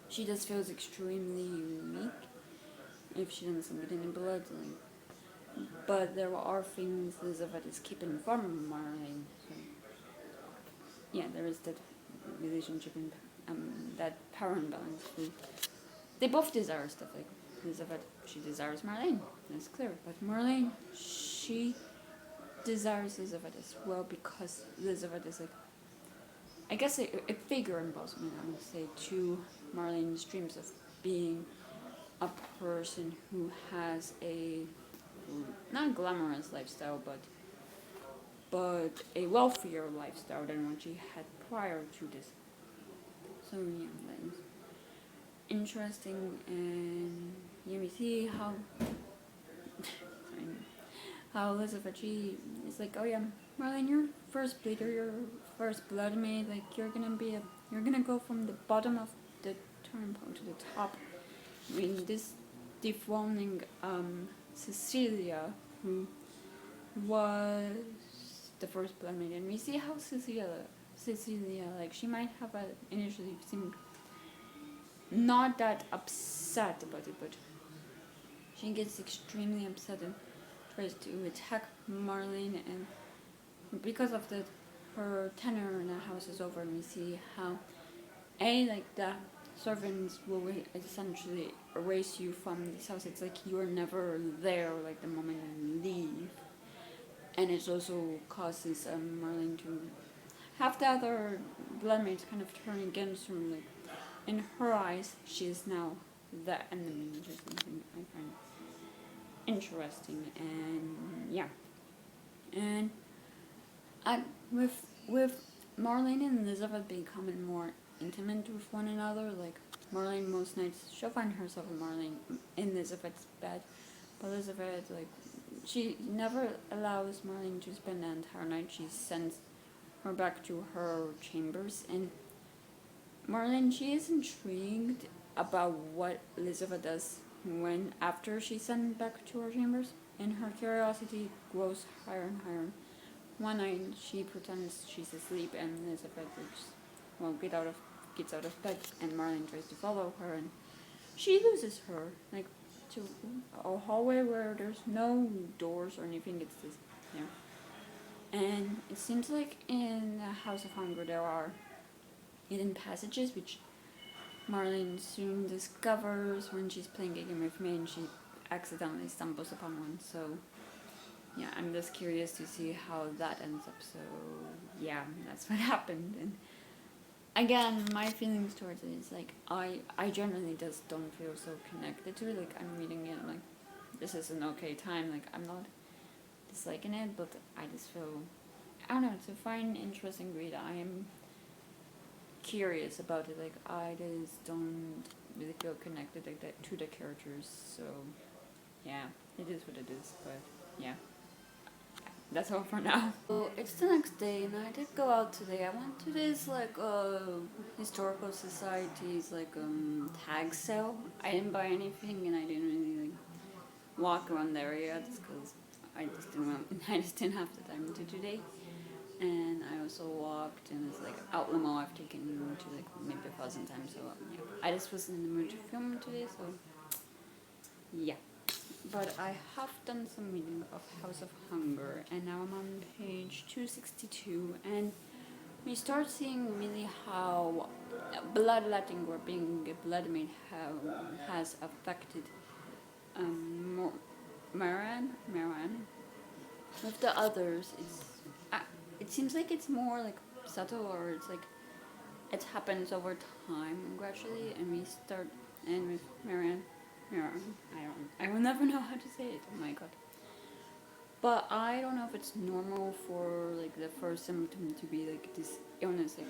she just feels extremely unique if she doesn't get any blood. Like, but there are things Elizabeth is keeping from Marlene. So yeah, there is that relationship and that power imbalance. They both desire stuff. Like, Elizabeth, she desires Marlene. That's clear. But Marlene, she desires Elizabeth as well, because Elizabeth is like, I guess a figure embodiment, I would say, to Marlene's dreams of being a person who has a not glamorous lifestyle, but a wealthier lifestyle than what she had prior to this. So yeah, that is interesting, and yeah, we see how Elizabeth, she is like, oh yeah, Marlene, your first bleeder, your first blood maid, like you're gonna go from the bottom of the turnpike to the top. I mean, this dethroning Cecilia, who was the first blood maid, and we see how Cecilia, like, she might have initially seemed not that upset about it, but she gets extremely upset and tries to attack Marlene, and because of that, her tenure in the house is over, and we see how like the servants will essentially erase you from this house. It's like you're never there, like the moment you leave, and it also causes Marlene to have the other bloodmates kind of turn against her. Like, in her eyes, she is now the enemy, which is something I find interesting. And yeah, and with Marlene and Elizabeth becoming more intimate with one another, like Marlene most nights she'll find herself in Elizabeth's bed, but Elizabeth, like, she never allows Marlene to spend the entire night. She sends her back to her chambers, and Marlene, she is intrigued about what Elizabeth does when after she's sent back to her chambers, and her curiosity grows higher and higher. One night she pretends she's asleep, and Elizabeth gets out of bed, and Marlene tries to follow her, and she loses her, like, to a hallway where there's no doors or anything. It's just and it seems like in the House of Hunger there are hidden passages, which Marlene soon discovers when she's playing a game with me, and she accidentally stumbles upon one. So yeah, I'm just curious to see how that ends up. So yeah, that's what happened. And again, my feelings towards it is like I generally just don't feel so connected to it. Like, I'm reading it, I'm like, this is an okay time. Like, I'm not disliking it, but I just feel, I don't know, it's a fine, interesting read. I am curious about it. Like, I just don't really feel connected like that to the characters. So yeah, it is what it is. But yeah, that's all for now. So it's the next day, and I did go out today. I went to this like historical society's like tag sale. I didn't buy anything, and I didn't really like walk around the area just because I just didn't have the time to today. And I also walked, and it's like Outlet Mall I've taken to like maybe 1,000 times. So yeah, I just wasn't in the mood to film today. So yeah. But I have done some reading of House of Hunger, and now I'm on page 262, and we start seeing really how bloodletting or being a bloodmaid has affected Maran. With the others, it seems like it's more like subtle, or it's like it happens over time gradually, and we start, and with Marianne, I will never know how to say it. Oh my god. But I don't know if it's normal for like the first symptom to be like this illness. Like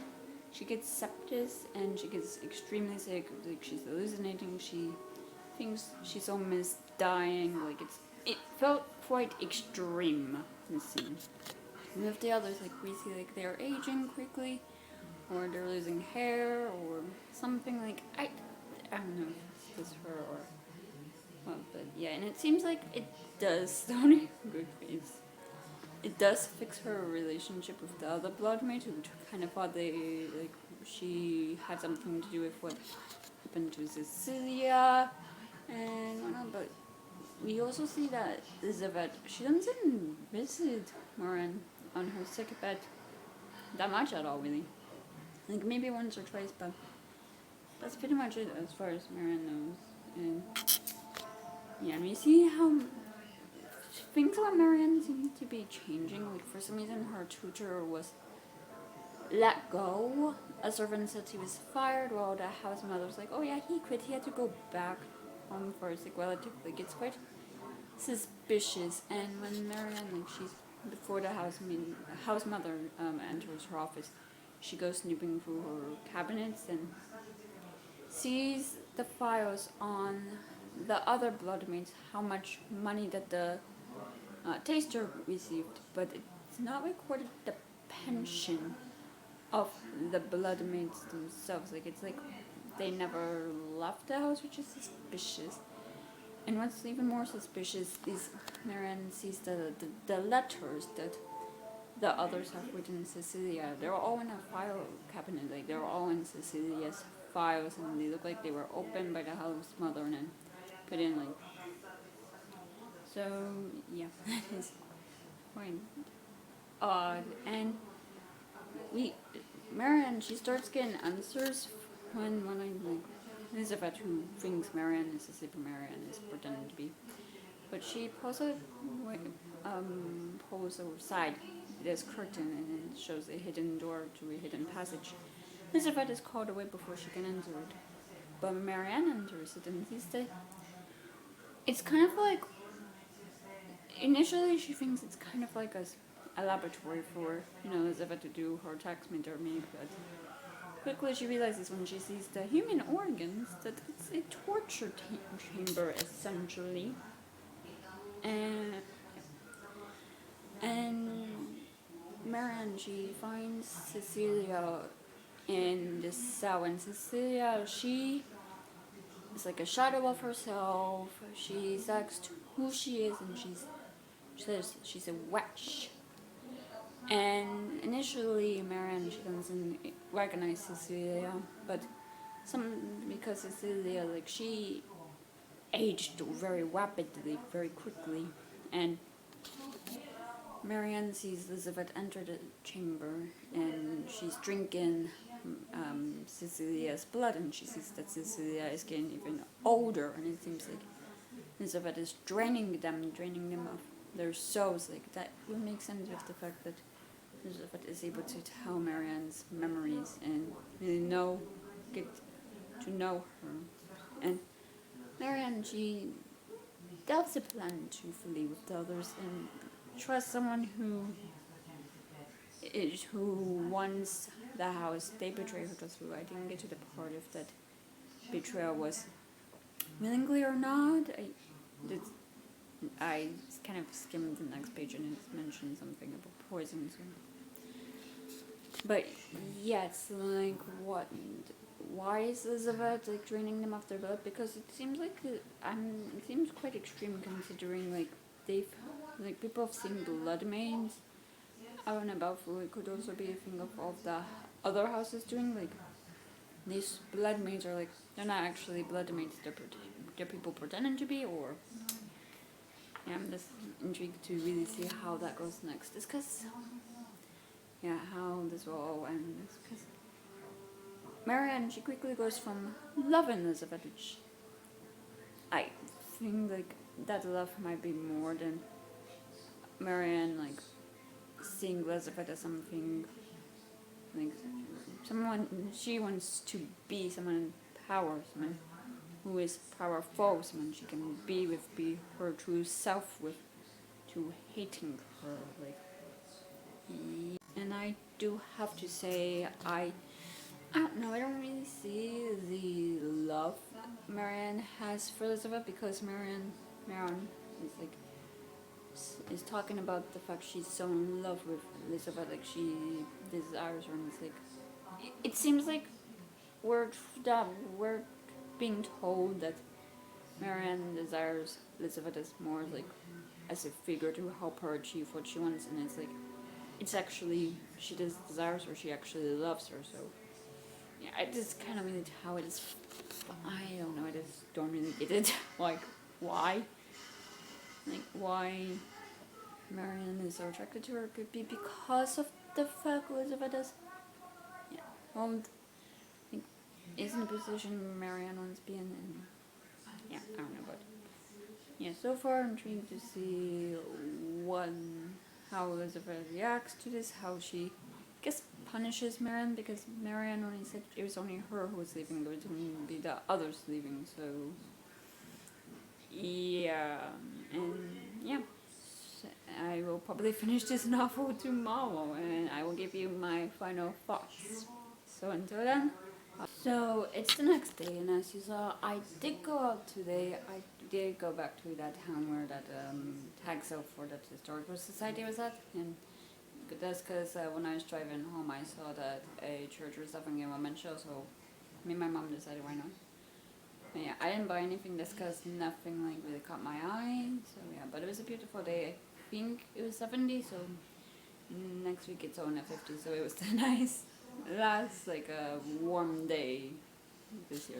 she gets sepsis and she gets extremely sick. Like she's hallucinating. She thinks she's almost dying. Like it felt quite extreme. This scene. And with the others, like we see like they're aging quickly, or they're losing hair, or something. Like I don't know if it's her or what, but yeah. And it seems like it does. Tony, good face. It does fix her relationship with the other bloodmate, who kind of thought she had something to do with what happened to Cecilia and whatnot. But we also see that Elizabeth, she doesn't visit Moran on her sick bed that much at all, really. Like maybe once or twice, but that's pretty much it as far as Moran knows. And yeah, and we see how things about Marianne seem to be changing. Like for some reason, her tutor was let go. A servant said he was fired, while the house mother was like, "Oh yeah, he quit. He had to go back home for a sick relative." Like it's quite suspicious. And when Marianne, like she's before the house mother enters her office, she goes snooping through her cabinets and sees the files on the other bloodmates, how much money that the taster received, but it's not recorded the pension of the bloodmates themselves. Like it's like they never left the house, which is suspicious. And what's even more suspicious is Marianne sees the letters that the others have written Cecilia. They're all in a file cabinet, like they're all in Cecilia's files, and they look like they were opened by the house mother and then put in like. So yeah, that is quite odd. And Marianne, she starts getting answers when I'm like Elizabeth, who thinks Marianne is a super Marianne, is pretending to be. But she pulls aside this curtain and then shows a hidden door to a hidden passage. Elizabeth is called away before she can enter it. But Marianne enters it and sees that it's kind of like, initially she thinks it's kind of like a laboratory for, Elizabeth to do her tax maybe, but quickly she realizes when she sees the human organs that it's a torture chamber, essentially. And Marianne, she finds Cecilia in this cell, and Cecilia, she is like a shadow of herself. She's asked who she is, and she says she's a witch. And initially, Marianne, she doesn't recognize Cecilia, but because Cecilia, like, she aged very rapidly, very quickly, and Marianne sees Elizabeth enter the chamber, and she's drinking Cecilia's blood, and she sees that Cecilia is getting even older, and it seems like Elizabeth is draining them of their souls. Like that would make sense with the fact that Elizabeth is able to tell Marianne's memories and really get to know her. And Marianne, she develops a plan to flee with the others and trust someone who wants the house. They betray her just through. I didn't get to the part if that betrayal was willingly or not. I kind of skimmed the next page and it mentioned something about poison. So. But yes, like what? Why is Elizabeth like draining them of their blood? Because it seems like it seems quite extreme considering like people have seen blood maids out and about. So it could also be a thing of the other houses doing. Like these blood maids are like they're not actually blood maids. They're people pretending to be. Or yeah, I'm just intrigued to really see how that goes next. It's because how this will all end. Because Marianne, she quickly goes from loving Elizabeth, which I think like that love might be more than Marianne like seeing Elizabeth as something like someone she wants to be someone in power, someone who is powerful, someone she can be her true self with, to hating her like. And I do have to say I don't know, I don't really see the love Marianne has for Elizabeth, because Marianne is like is talking about the fact she's so in love with Elizabeth, like she desires her, and it's like it seems like we're we're being told that Marianne desires Elizabeth as more like as a figure to help her achieve what she wants, and it's like it's actually she desires her, she actually loves her. So yeah, I just kind of mean it how it is. I don't know, I just don't really get it. Like why? Like why Marianne is so attracted to her? Could be because of the fact Elizabeth is. Yeah, well, I think is in a position Marianne wants to be in, and yeah, I don't know, but yeah, so far I'm intrigued to see how Elizabeth reacts to this, how she, I guess, punishes Marianne, because Marianne only said it was only her who was leaving, there was going to be the others leaving, so yeah, and yeah, I will probably finish this novel tomorrow, and I will give you my final thoughts. So until then. So it's the next day, and as you saw, I did go out today. I did go back to that town where that tag sale for that historical society was at, and that's because when I was driving home, I saw that a church was having a women's show, so me and my mom decided why not. But yeah, I didn't buy anything just because nothing like really caught my eye. So yeah, but it was a beautiful day. I think it was 70, so next week it's only 50, so it was the nice last like a warm day this year.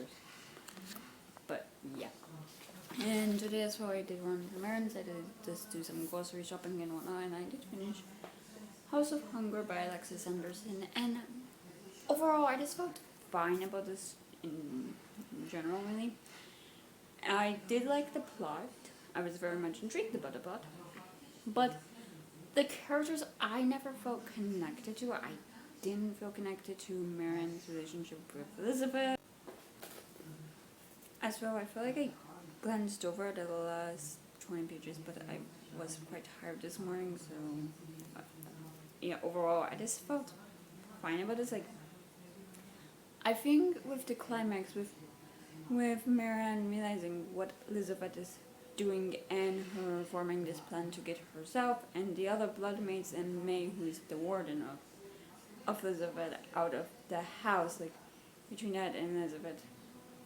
But yeah, and today as well I did run some errands. I did just do some grocery shopping and whatnot, and I did finish House of Hunger by Alexis Anderson, and overall I just felt fine about this in general, really. I did like the plot. I was very much intrigued about the plot, but the characters I never felt connected to. I didn't feel connected to Marianne's relationship with Elizabeth. As well, I feel like I glanced over the last 20 pages, but I was quite tired this morning, so yeah, overall, I just felt fine about this. Like, I think with the climax, with Marianne realizing what Elizabeth is doing and her forming this plan to get herself and the other bloodmates and May, who is the warden of Elizabeth, out of the house, like between that and Elizabeth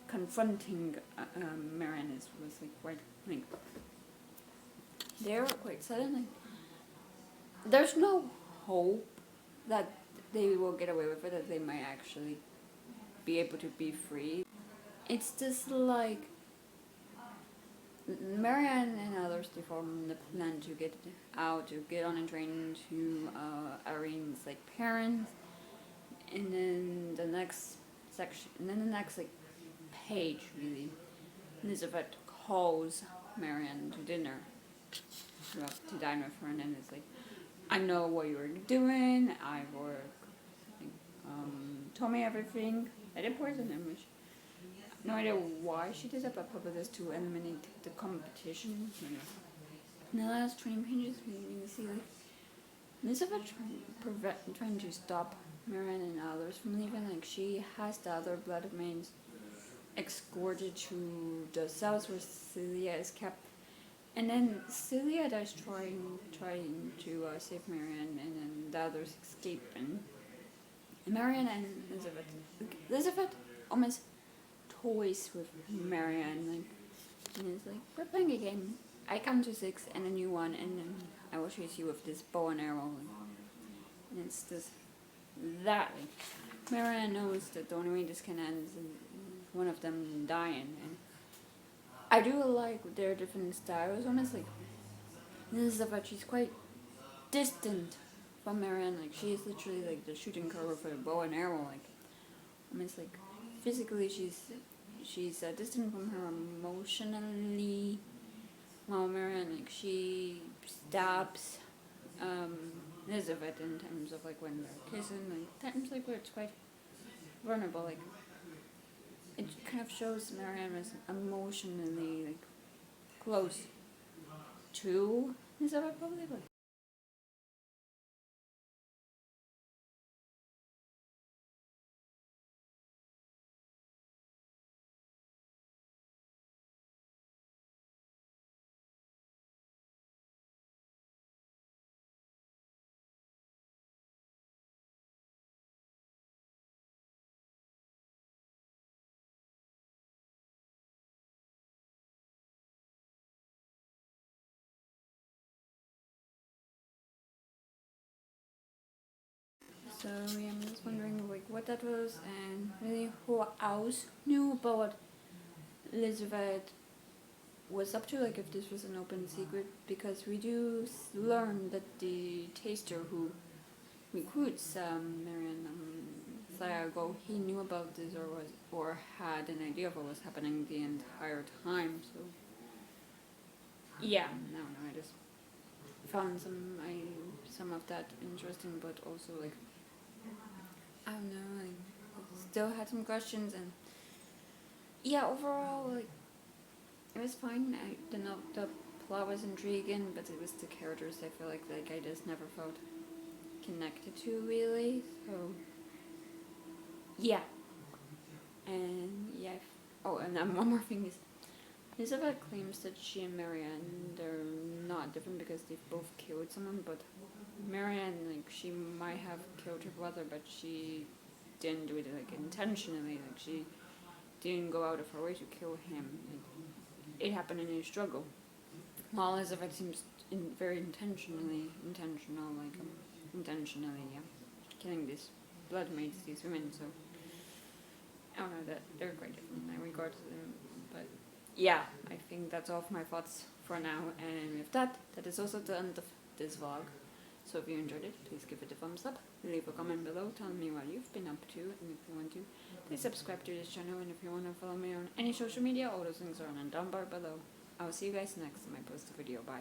confronting Marianne was like quite like they were quite sudden. Like, there's no hope that they will get away with it, that they might actually be able to be free. It's just like Marianne and others, they form the plan to get out, to get on a train to Irene's like parents, and then the next section, and then the next like page really, Elizabeth calls Marianne to dinner, to dine with her, and then it's like, I know what you were doing. I work. Told me everything. I did poison him, which no idea why she did that, but probably just to eliminate the competition. In the last 20 pages, we see like Elizabeth trying to stop Marianne and others from leaving. Like she has the other bloodmates escorted to the cells where Celia is kept, and then Celia dies trying to save Marianne, and then the others escape, and Marianne and Elizabeth almost toys with Marianne, like, and it's like, we're playing a game. I count to 6 and a new one, and then I will chase you with this bow and arrow, and it's just that. Like, Marianne knows that the only way this can end is one of them dying, and I do like their different styles. Almost like Elizabeth, she's quite distant from Marianne. Like she is literally like the shooting her with a bow and arrow. Like almost like physically, she's distant from her emotionally. While Marianne, like she stabs Elizabeth in terms of like when they're kissing, like times like where it's quite vulnerable, like it kind of shows Marianne was emotionally like close to Elizabeth probably, but so yeah, I'm just wondering like what that was and really who else knew about what Elizabeth was up to, like if this was an open secret, because we do learn that the taster who recruits Marion Thiago, he knew about this or had an idea of what was happening the entire time. So yeah, I don't know. I just found some of that interesting, but also like I don't know. I still had some questions, and yeah, overall like it was fine. The plot was intriguing, but it was the characters I feel like I just never felt connected to really. So yeah, and yeah. Oh, and then one more thing is Elizabeth claims that she and Marianne they're not different because they've both killed someone, but Marianne like she might have killed her brother, but she didn't do it like intentionally. Like she didn't go out of her way to kill him. Like, it happened in a struggle. While Elizabeth seems very intentionally, yeah, killing these bloodmaids, these women. So I don't know that they're quite different in regard to them, but yeah, I think that's all of my thoughts for now. And with that, that is also the end of this vlog. So if you enjoyed it, please give it a thumbs up, leave a comment below telling me what you've been up to, and if you want to, please subscribe to this channel, and if you want to follow me on any social media, all those things are on the down bar below. I'll see you guys next time I post a video. Bye.